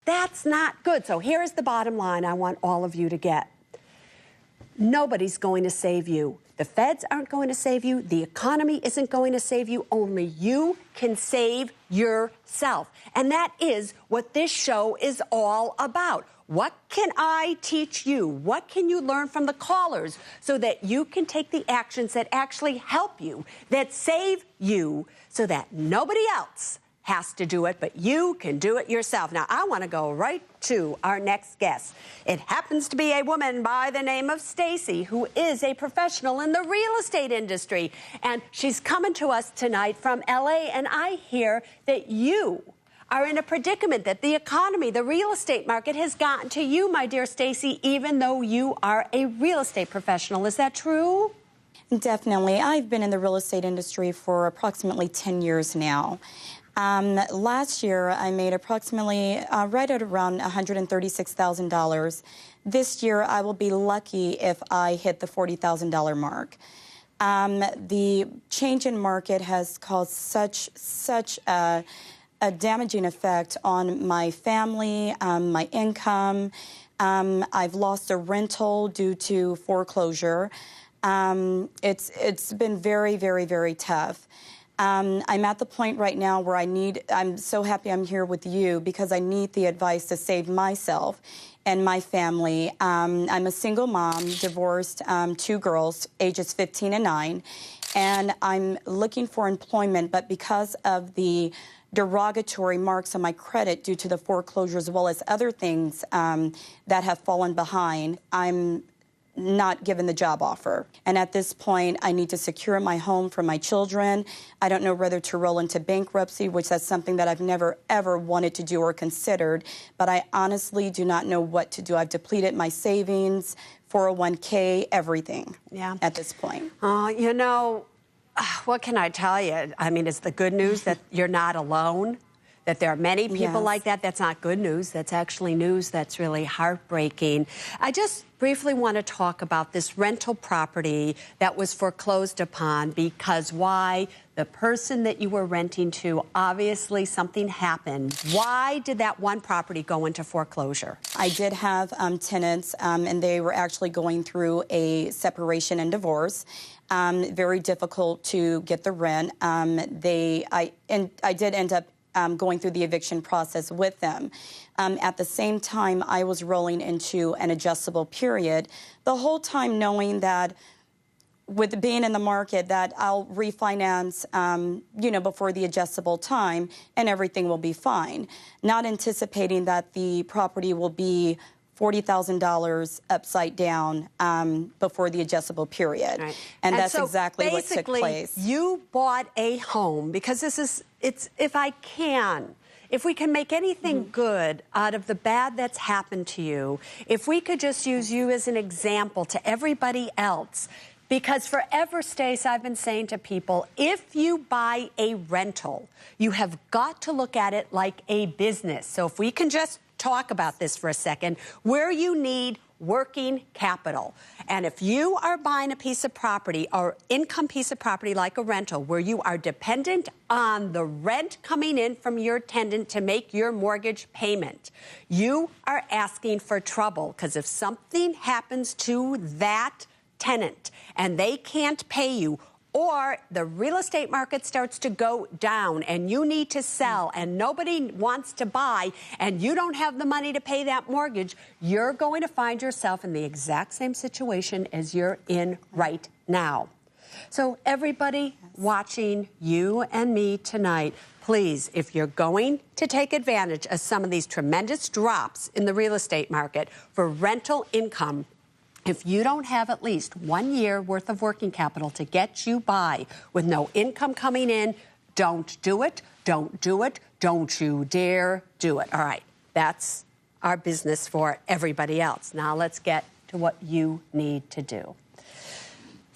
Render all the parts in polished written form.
That's not good. So here's the bottom line I want all of you to get. Nobody's going to save you. The feds aren't going to save you. The economy isn't going to save you. Only you can save yourself. And that is what this show is all about. What can I teach you? What can you learn from the callers so that you can take the actions that actually help you, that save you, so that nobody else has to do it, but you can do it yourself. Now, I want to go right to our next guest. It happens to be a woman by the name of Stacy, who is a professional in the real estate industry. And she's coming to us tonight from LA, and I hear that you are in a predicament, that the economy, the real estate market has gotten to you, my dear Stacy, even though you are a real estate professional. Is that true? Definitely. I've been in the real estate industry for approximately 10 years now. Last year, I made approximately right at around $136,000. This year, I will be lucky if I hit the $40,000 mark. The change in market has caused such a damaging effect on my family, my income. I've lost a rental due to foreclosure. It's been very, very, very tough. I'm at the point right now where I'm so happy I'm here with you because I need the advice to save myself and my family. I'm a single mom, divorced, 2 girls, ages 15 and 9, and I'm looking for employment, but because of the derogatory marks on my credit due to the foreclosure as well as other things that have fallen behind, I'm not given the job offer. And at this point, I need to secure my home for my children. I don't know whether to roll into bankruptcy, which is something that I've never, ever wanted to do or considered. But I honestly do not know what to do. I've depleted my savings, 401k, everything at this point. You know, what can I tell you? I mean, it's the good news that you're not alone, that there are many people like that. That's not good news. That's actually news that's really heartbreaking. I just briefly want to talk about this rental property that was foreclosed upon, because why? The person that you were renting to, obviously something happened. Why did that one property go into foreclosure? I did have tenants, and they were actually going through a separation and divorce. Very difficult to get the rent. I did end up going through the eviction process with them. At the same time, I was rolling into an adjustable period, the whole time knowing that with being in the market that I'll refinance, before the adjustable time and everything will be fine. Not anticipating that the property will be $40,000 upside down before the adjustable period. Right. And that's so exactly what took place. You bought a home because if we can make anything good out of the bad that's happened to you, if we could just use you as an example to everybody else, because forever, Stace, I've been saying to people, if you buy a rental, you have got to look at it like a business. So if we can just talk about this for a second, where you need working capital. And if you are buying a piece of property or income piece of property like a rental where you are dependent on the rent coming in from your tenant to make your mortgage payment, you are asking for trouble, because if something happens to that tenant and they can't pay you, or the real estate market starts to go down and you need to sell and nobody wants to buy and you don't have the money to pay that mortgage, you're going to find yourself in the exact same situation as you're in right now. So everybody watching you and me tonight, please, if you're going to take advantage of some of these tremendous drops in the real estate market for rental income, if you don't have at least 1 year worth of working capital to get you by with no income coming in, don't do it. Don't do it. Don't you dare do it. All right. That's our business for everybody else. Now let's get to what you need to do.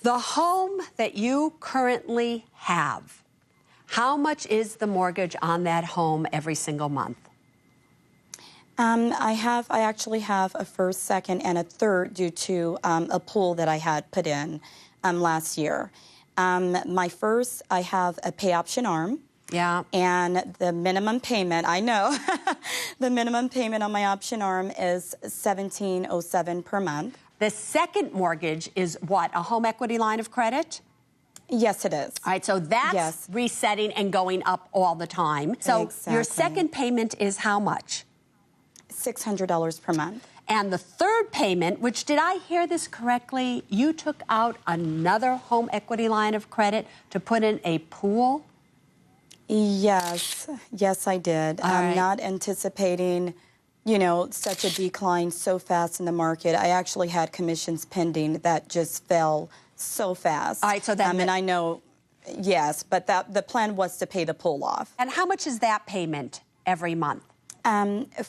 The home that you currently have, how much is the mortgage on that home every single month? I actually have a first, second, and a third due to a pool that I had put in last year. My first, I have a pay option arm. Yeah. And the minimum payment, I know, the minimum payment on my option arm is $1,707 per month. The second mortgage is what, a home equity line of credit? Yes, it is. All right, so that's resetting and going up all the time. So your second payment is how much? $600 per month. And the third payment, which, did I hear this correctly? You took out another home equity line of credit to put in a pool? Yes, yes, I did. I'm not anticipating, you know, such a decline so fast in the market. I actually had commissions pending that just fell so fast. All right, so that and I know, yes, but the plan was to pay the pool off. And how much is that payment every month? $420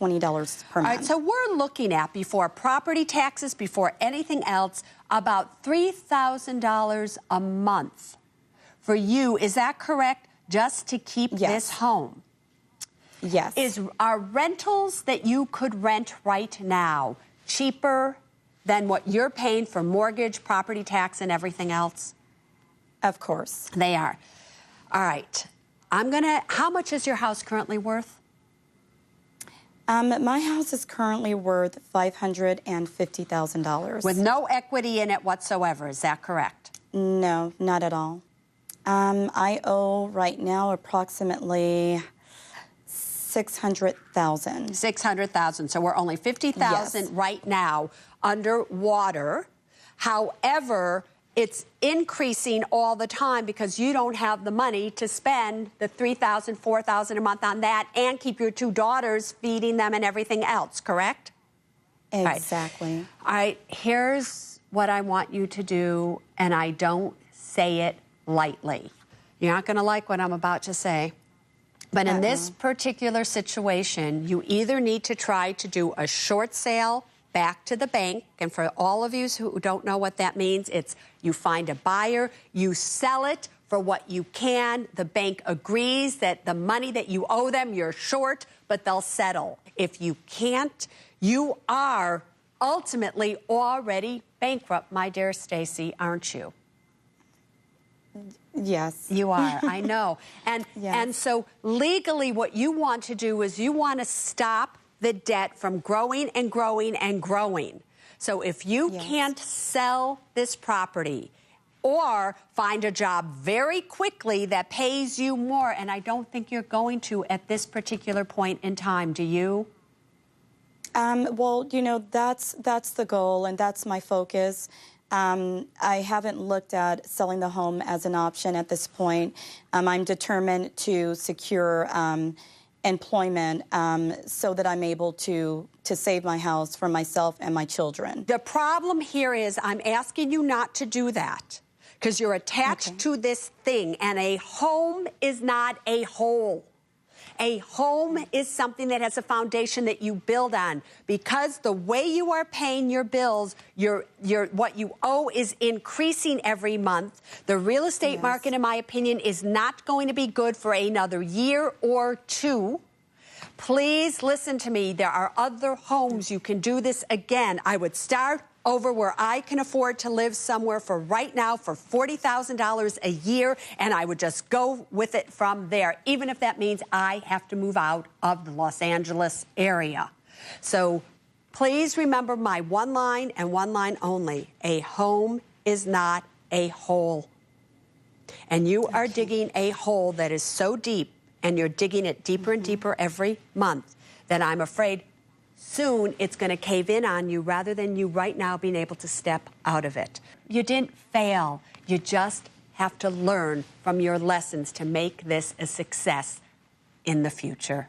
per month. All right, so we're looking at, before property taxes, before anything else, about $3,000 a month for you. Is that correct? Just to keep this home? Yes. Are rentals that you could rent right now cheaper than what you're paying for mortgage, property tax, and everything else? Of course. They are. All right. How much is your house currently worth? My house is currently worth $550,000. With no equity in it whatsoever, is that correct? No, not at all. I owe right now approximately $600,000. $600,000. So we're only $50,000 right now underwater. However, it's increasing all the time because you don't have the money to spend the $3,000, $4,000 a month on that and keep your two daughters, feeding them and everything else, correct? Exactly. All right, here's what I want you to do, and I don't say it lightly. You're not going to like what I'm about to say. But in this particular situation, you either need to try to do a short sale back to the bank. And for all of you who don't know what that means, it's you find a buyer, you sell it for what you can. The bank agrees that the money that you owe them, you're short, but they'll settle. If you can't, you are ultimately already bankrupt, my dear Stacy, aren't you? Yes. You are, I know. And so legally what you want to do is you want to stop the debt from growing and growing and growing. So if you can't sell this property or find a job very quickly that pays you more, and I don't think you're going to at this particular point in time, do you? Well, you know, that's the goal and that's my focus. I haven't looked at selling the home as an option at this point. I'm determined to secure employment so that I'm able to save my house for myself and my children. The problem here is I'm asking you not to do that because you're attached to this thing, and a home is not a whole. A home is something that has a foundation that you build on. Because the way you are paying your bills, what you owe is increasing every month. The real estate market, in my opinion, is not going to be good for another year or two. Please listen to me. There are other homes you can do this again. I would start over where I can afford to live somewhere for right now for $40,000 a year, and I would just go with it from there, even if that means I have to move out of the Los Angeles area. So please remember my one line and one line only. A home is not a hole. And you are digging a hole that is so deep, and you're digging it deeper and deeper every month, that I'm afraid soon it's going to cave in on you rather than you right now being able to step out of it. You didn't fail. You just have to learn from your lessons to make this a success in the future.